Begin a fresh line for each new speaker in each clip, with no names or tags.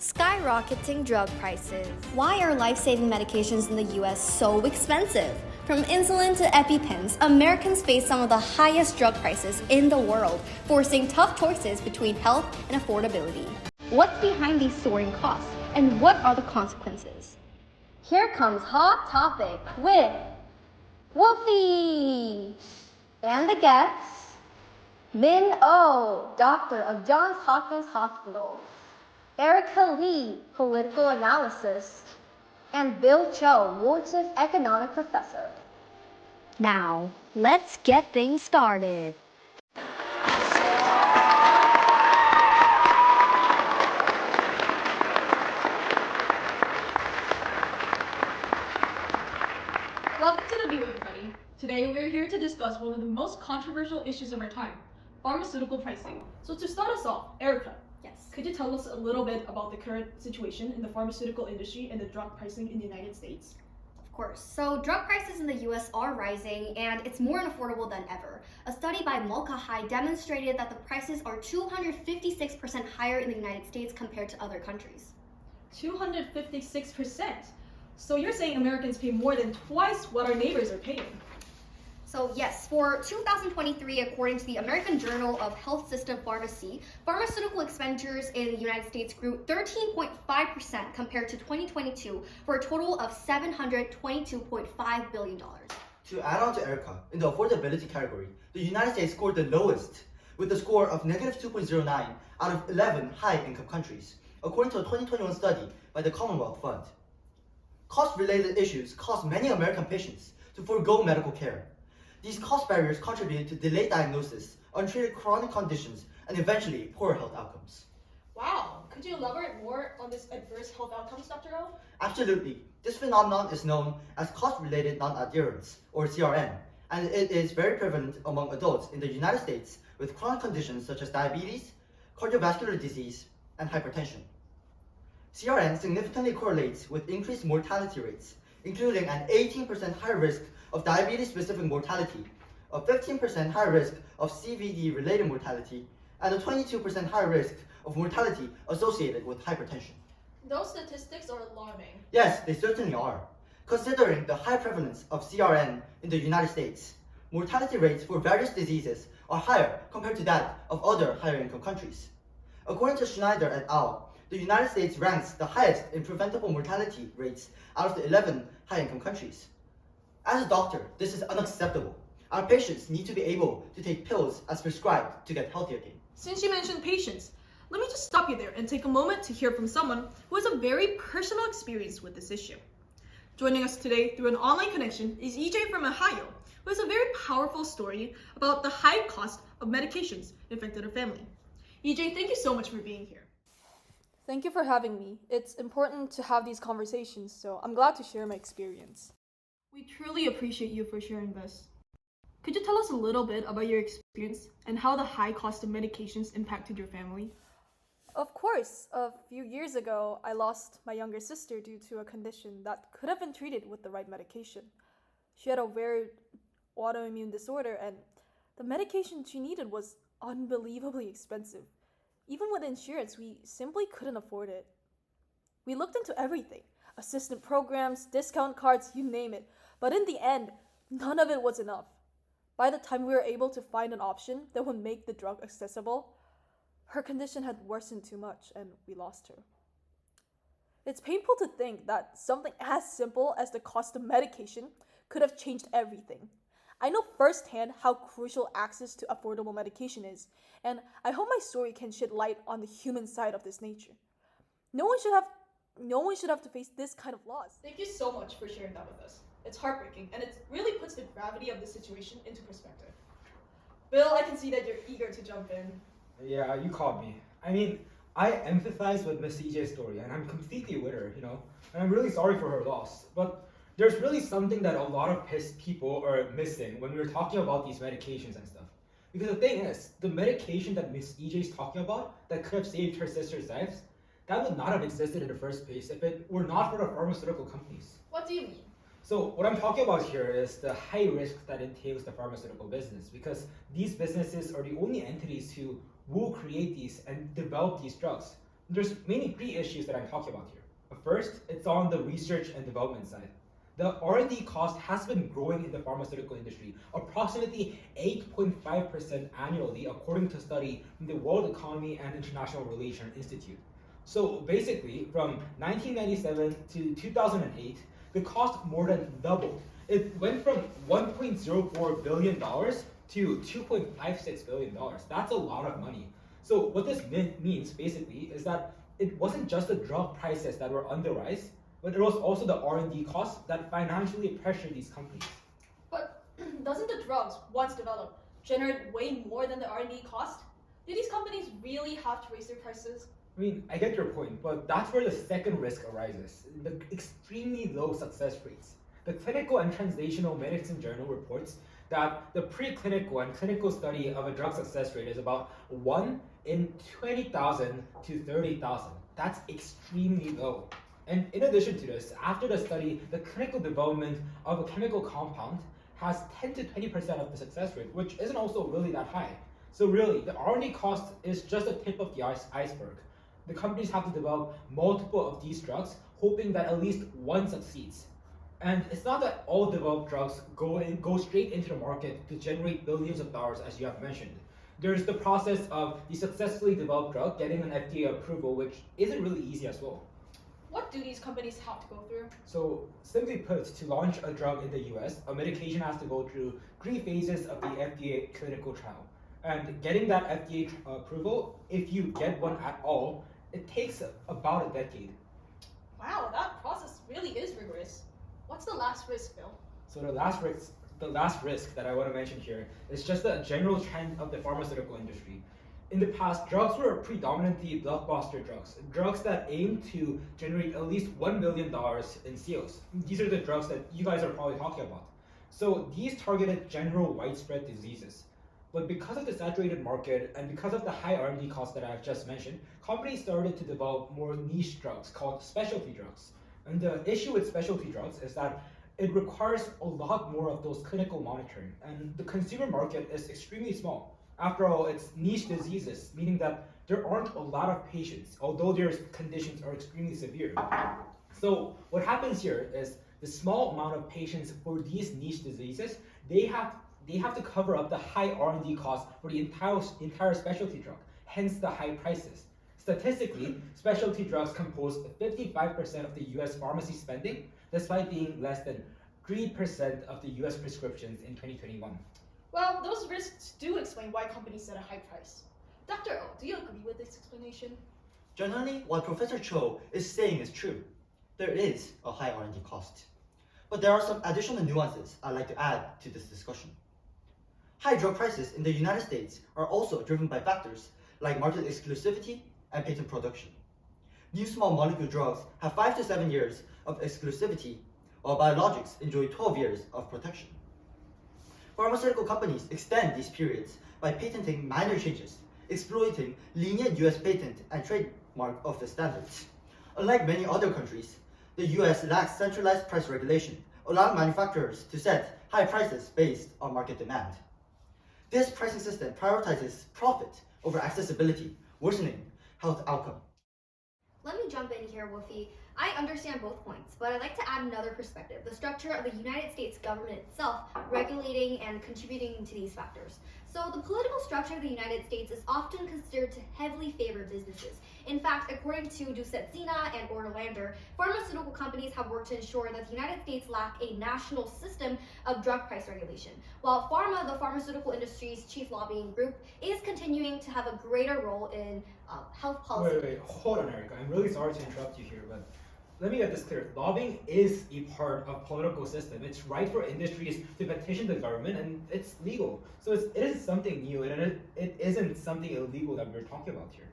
Skyrocketing drug prices.
Why are life-saving medications in the US so expensive? From insulin to EpiPens, Americans face some of the highest drug prices in the world, forcing tough choices between health and affordability. What's behind these soaring costs, and what are the consequences? Here comes Hot Topic with Wolfie! And the guests, Min Oh, doctor of Johns Hopkins Hospital, Erica Lee, political analysis, and Bill Cho, Wharton's economic professor. Now, let's get things started.
Welcome to the view, everybody. Today we're here to discuss one of the most controversial issues of our time, pharmaceutical pricing. So to start us off, Erica,
Yes.
could you tell us a little bit about the current situation in the pharmaceutical industry and the drug pricing in the United States?
Of course. So drug prices in the US are rising, and it's more unaffordable than ever. A study by Mulca High demonstrated that the prices are 256% higher in the United States compared to other countries.
256%. So you're saying Americans pay more than twice what our neighbors are paying?
So yes, for 2023, according to the American Journal of Health System Pharmacy, pharmaceutical expenditures in the United States grew 13.5% compared to 2022 for a total of $722.5 billion.
To add on to Erica, in the affordability category, the United States scored the lowest, with a score of negative 2.09 out of 11 high-income countries, according to a 2021 study by the Commonwealth Fund. Cost-related issues caused many American patients to forego medical care. These cost barriers contributed to delayed diagnosis, untreated chronic conditions, and eventually poor health outcomes.
Wow, could you elaborate more on this adverse health outcomes, Dr. O?
Absolutely. This phenomenon is known as cost-related non-adherence, or CRN, and it is very prevalent among adults in the United States with chronic conditions such as diabetes, cardiovascular disease, and hypertension. CRN significantly correlates with increased mortality rates, including an 18% higher risk of diabetes-specific mortality, a 15% higher risk of CVD-related mortality, and a 22% higher risk of mortality associated with hypertension.
Those statistics are alarming.
Yes, they certainly are. Considering the high prevalence of CRN in the United States, mortality rates for various diseases are higher compared to that of other higher-income countries. According to Schneider et al., the United States ranks the highest in preventable mortality rates out of the 11 high-income countries. As a doctor, this is unacceptable. Our patients need to be able to take pills as prescribed to get healthy again.
Since you mentioned patients, let me just stop you there and take a moment to hear from someone who has a very personal experience with this issue. Joining us today through an online connection is EJ from Ohio, who has a very powerful story about the high cost of medications affected her family. EJ, thank you so much for being here.
Thank you for having me. It's important to have these conversations, so I'm glad to share my experience.
We truly appreciate you for sharing this. Could you tell us a little bit about your experience and how the high cost of medications impacted your family?
Of course, a few years ago, I lost my younger sister due to a condition that could have been treated with the right medication. She had a rare autoimmune disorder, and the medication she needed was unbelievably expensive. Even with insurance, we simply couldn't afford it. We looked into everything, assistant programs, discount cards, you name it. But in the end, none of it was enough. By the time we were able to find an option that would make the drug accessible, her condition had worsened too much and we lost her. It's painful to think that something as simple as the cost of medication could have changed everything. I know firsthand how crucial access to affordable medication is, and I hope my story can shed light on the human side of this nature. No one should have to face this kind of loss.
Thank you so much for sharing that with us. It's heartbreaking, and it really puts the gravity of the situation into perspective. Bill, I can see that you're eager to jump in.
Yeah, you caught me. I mean, I empathize with Miss EJ's story, and I'm completely with her, and I'm really sorry for her loss. But there's really something that a lot of people are missing when we're talking about these medications and stuff. Because the thing is, the medication that Miss EJ is talking about that could have saved her sister's lives, that would not have existed in the first place if it were not for the pharmaceutical companies.
What do you mean?
So what I'm talking about here is the high risk that entails the pharmaceutical business, because these businesses are the only entities who will create these and develop these drugs. There's mainly three issues that I'm talking about here. First, it's on the research and development side. The R&D cost has been growing in the pharmaceutical industry, approximately 8.5% annually, according to a study from the World Economy and International Relations Institute. So basically, from 1997 to 2008, the cost more than doubled. It went from $1.04 billion to $2.56 billion. That's a lot of money. So what this means basically is that it wasn't just the drug prices that were on the rise, but it was also the R&D costs that financially pressured these companies.
But doesn't the drugs, once developed, generate way more than the R&D cost? Do these companies really have to raise their prices?
I mean, I get your point, but that's where the second risk arises, the extremely low success rates. The Clinical and Translational Medicine Journal reports that the preclinical and clinical study of a drug success rate is about 1 in 20,000 to 30,000. That's extremely low. And in addition to this, after the study, the clinical development of a chemical compound has 10 to 20% of the success rate, which isn't also really that high. So really, the R&D cost is just the tip of the iceberg. The companies have to develop multiple of these drugs, hoping that at least one succeeds. And it's not that all developed drugs go straight into the market to generate billions of dollars, as you have mentioned. There's the process of the successfully developed drug getting an FDA approval, which isn't really easy as well.
What do these companies have to go through?
So simply put, to launch a drug in the US, a medication has to go through 3 phases of the FDA clinical trial. And getting that FDA approval, if you get one at all, it takes about a decade.
Wow, that process really is rigorous. What's the last risk, Bill?
So the last risk that I want to mention here is just the general trend of the pharmaceutical industry. In the past, drugs were predominantly blockbuster drugs that aim to generate at least $1 billion in sales. These are the drugs that you guys are probably talking about. So these targeted general widespread diseases. But because of the saturated market and because of the high R&D costs that I've just mentioned, companies started to develop more niche drugs called specialty drugs. And the issue with specialty drugs is that it requires a lot more of those clinical monitoring, and the consumer market is extremely small. After all, it's niche diseases, meaning that there aren't a lot of patients, although their conditions are extremely severe. So what happens here is the small amount of patients for these niche diseases, they have to cover up the high R&D costs for the entire specialty drug, hence the high prices. Statistically, specialty drugs compose 55% of the US pharmacy spending, despite being less than 3% of the US prescriptions in 2021.
Well, those risks do explain why companies set a high price. Dr. O, do you agree with this explanation?
Generally, what Professor Cho is saying is true. There is a high R&D cost. But there are some additional nuances I'd like to add to this discussion. High drug prices in the United States are also driven by factors like market exclusivity and patent production. New small molecule drugs have 5 to 7 years of exclusivity, while biologics enjoy 12 years of protection. Pharmaceutical companies extend these periods by patenting minor changes, exploiting lenient US patent and trademark office standards. Unlike many other countries, the US lacks centralized price regulation, allowing manufacturers to set high prices based on market demand. This pricing system prioritizes profit over accessibility, worsening health outcome.
Let me jump in here, Wolfie. I understand both points, but I'd like to add another perspective, the structure of the United States government itself regulating and contributing to these factors. So the political structure of the United States is often considered to heavily favor businesses. In fact, according to Ducetsina and Orlander, pharmaceutical companies have worked to ensure that the United States lack a national system of drug price regulation, while PhRMA, the pharmaceutical industry's chief lobbying group, is continuing to have a greater role in health policy.
Wait, hold on, Erica. I'm really sorry to interrupt you here, but let me get this clear. Lobbying is a part of political system. It's right for industries to petition the government, and it's legal. So it isn't something new, and it isn't something illegal that we're talking about here.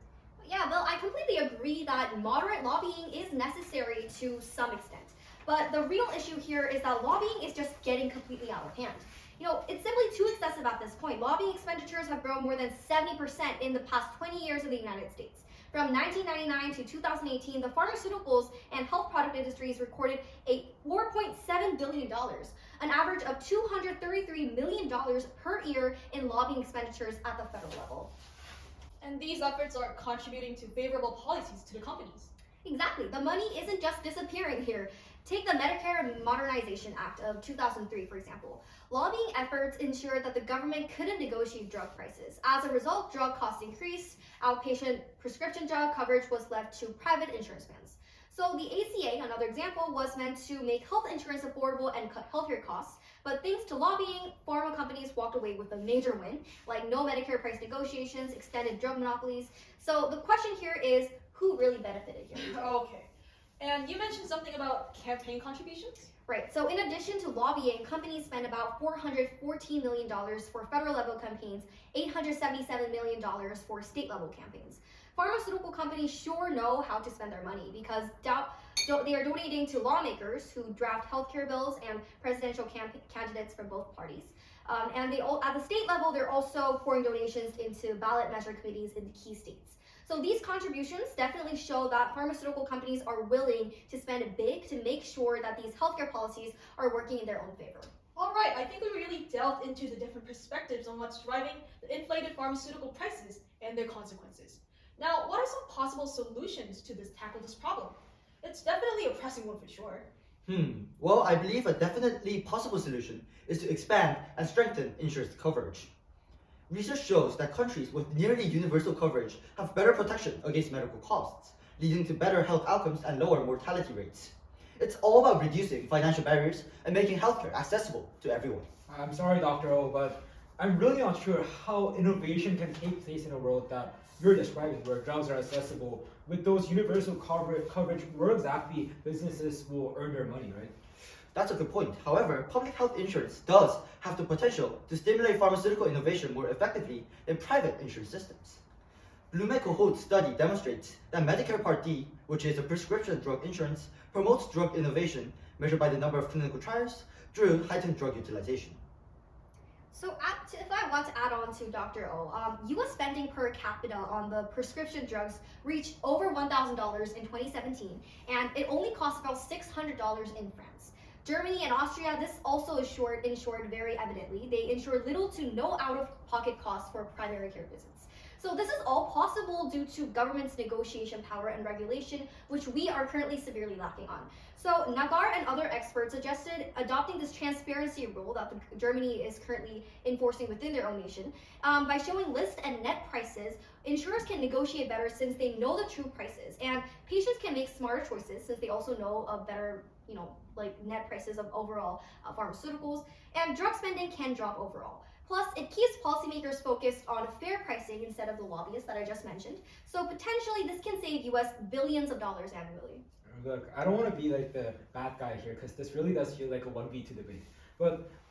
Yeah, Bill, I completely agree that moderate lobbying is necessary to some extent. But the real issue here is that lobbying is just getting completely out of hand. It's simply too excessive at this point. Lobbying expenditures have grown more than 70% in the past 20 years in the United States. From 1999 to 2018, the pharmaceuticals and health product industries recorded a $4.7 billion, an average of $233 million per year in lobbying expenditures at the federal level.
And these efforts are contributing to favorable policies to the companies.
Exactly. The money isn't just disappearing here. Take the Medicare Modernization Act of 2003, for example. Lobbying efforts ensured that the government couldn't negotiate drug prices. As a result, drug costs increased, outpatient prescription drug coverage was left to private insurance plans. So the ACA, another example, was meant to make health insurance affordable and cut healthcare costs. But thanks to lobbying, pharma companies walked away with a major win, like no Medicare price negotiations, extended drug monopolies. So the question here is, who really benefited here?
Okay. And you mentioned something about campaign contributions?
Right, so in addition to lobbying, companies spend about $414 million for federal level campaigns, $877 million for state level campaigns. Pharmaceutical companies sure know how to spend their money because they are donating to lawmakers who draft healthcare bills and presidential candidates from both parties. And at the state level, they're also pouring donations into ballot measure committees in the key states. So these contributions definitely show that pharmaceutical companies are willing to spend big to make sure that these healthcare policies are working in their own favor.
All right, I think we really delved into the different perspectives on what's driving the inflated pharmaceutical prices and their consequences. Now, what are some possible solutions to tackle this problem? It's definitely a pressing one for sure.
Well, I believe a definitely possible solution is to expand and strengthen insurance coverage. Research shows that countries with nearly universal coverage have better protection against medical costs, leading to better health outcomes and lower mortality rates. It's all about reducing financial barriers and making healthcare accessible to everyone.
I'm sorry, Dr. O, but I'm really not sure how innovation can take place in a world that you're describing, where drugs are accessible. With those universal coverage, where exactly businesses will earn their money, right?
That's a good point. However, public health insurance does have the potential to stimulate pharmaceutical innovation more effectively than private insurance systems. Blume cohort study demonstrates that Medicare Part D, which is a prescription drug insurance, promotes drug innovation measured by the number of clinical trials through heightened drug utilization.
So if I want to add on to Dr. O, US spending per capita on the prescription drugs reached over $1,000 in 2017, and it only costs about $600 in France. Germany and Austria, this also ensured very evidently. They ensure little to no out-of-pocket costs for primary care visits. So this is all possible due to government's negotiation power and regulation, which we are currently severely lacking on. So Nagar and other experts suggested adopting this transparency rule that Germany is currently enforcing within their own nation. By showing list and net prices, insurers can negotiate better since they know the true prices, and patients can make smarter choices since they also know a better, like net prices of overall pharmaceuticals, and drug spending can drop overall. Plus, it keeps policymakers focused on fair pricing instead of the lobbyists that I just mentioned. So potentially, this can save US billions of dollars annually.
Look, I don't want to be like the bad guy here because this really does feel like a 1v2 debate.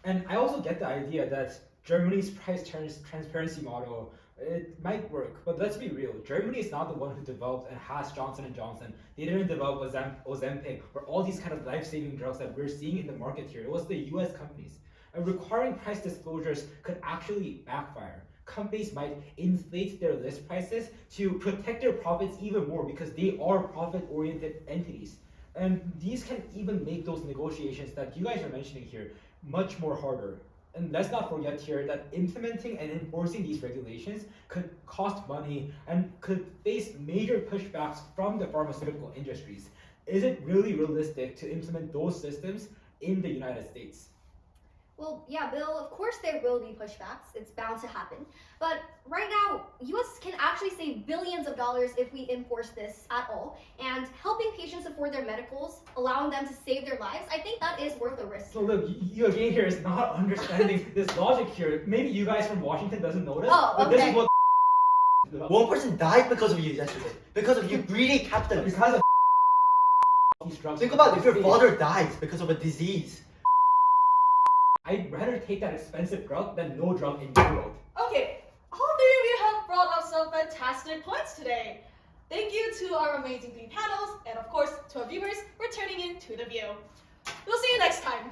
And I also get the idea that Germany's price transparency model, it might work, but let's be real. Germany is not the one who developed and has Johnson & Johnson. They didn't develop Ozempic or all these kind of life-saving drugs that we're seeing in the market here. It was the US companies. And requiring price disclosures could actually backfire. Companies might inflate their list prices to protect their profits even more because they are profit-oriented entities. And these can even make those negotiations that you guys are mentioning here much more harder. And let's not forget here that implementing and enforcing these regulations could cost money and could face major pushbacks from the pharmaceutical industries. Is it really realistic to implement those systems in the United States?
Well, yeah, Bill, of course there will be pushbacks. It's bound to happen. But right now, US can actually save billions of dollars if we enforce this at all. And helping patients afford their medicals, allowing them to save their lives, I think that is worth the risk.
So look, you again here is not understanding this logic here. Maybe you guys from Washington doesn't notice, but this is what
one person died because of you yesterday. Because of you greedy capitalists.
Because of these drugs.
Think about it, if your father dies because of a disease.
I'd rather take that expensive drug than no drug in the world.
Okay, all three of you have brought up some fantastic points today. Thank you to our amazing three panels, and of course to our viewers for tuning in to The View. We'll see you next time.